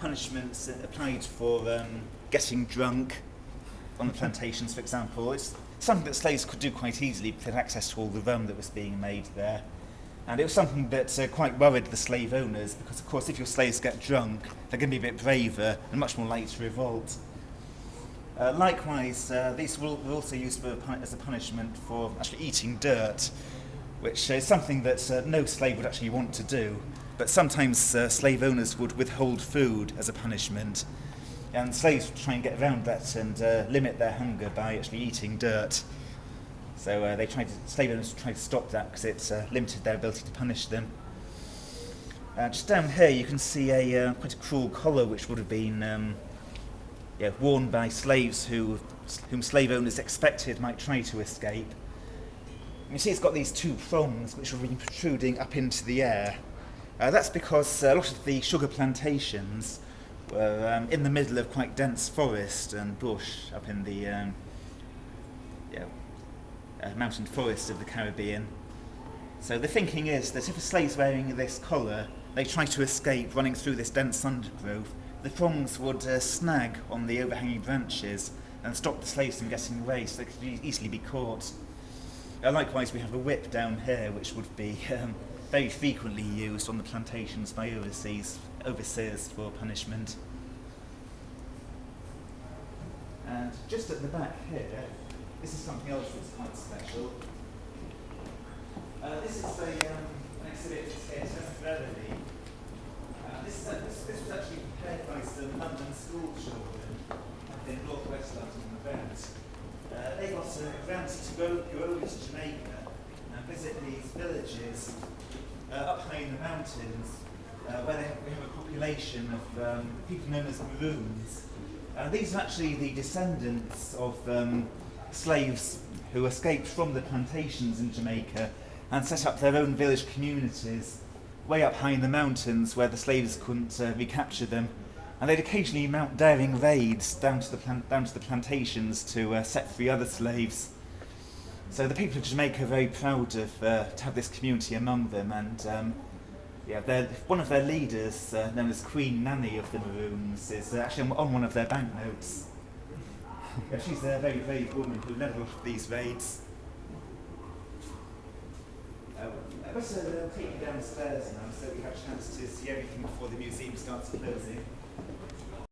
punishments applied for getting drunk on the plantations, for example. It's something that slaves could do quite easily because they had access to all the rum that was being made there. And it was something that quite worried the slave owners because, of course, if your slaves get drunk, they're going to be a bit braver and much more likely to revolt. Likewise, these were also used as a punishment for actually eating dirt, which is something that no slave would actually want to do. But sometimes slave owners would withhold food as a punishment, and slaves would try and get around that and limit their hunger by actually eating dirt. So slave owners tried to stop that because it limited their ability to punish them. Just down here you can see quite a cruel collar which would have been worn by slaves whom slave owners expected might try to escape. You see it's got these two prongs which have been protruding up into the air. That's because a lot of the sugar plantations were in the middle of quite dense forest and bush up in the mountain forest of the Caribbean. So the thinking is that if a slave's wearing this collar, they try to escape running through this dense undergrowth, the prongs would snag on the overhanging branches and stop the slaves from getting away so they could easily be caught. Likewise, we have a whip down here which would be very frequently used on the plantations by overseers for punishment. And just at the back here, this is something else that's quite special. This is an exhibit here at Beverley. This was actually prepared by some London school children up in northwest London and Brent. They got a grant to go over to Jamaica and visit these villages up high in the mountains where we have a population of people known as Maroons. These are actually the descendants of slaves who escaped from the plantations in Jamaica and set up their own village communities way up high in the mountains where the slaves couldn't recapture them. And they'd occasionally mount daring raids down to the plantations to set free other slaves. So the people of Jamaica are very proud to have this community among them, and one of their leaders, known as Queen Nanny of the Maroons, is actually on one of their banknotes. She's a very brave woman who led a lot of these raids. I'll take you downstairs now so we have a chance to see everything before the museum starts closing.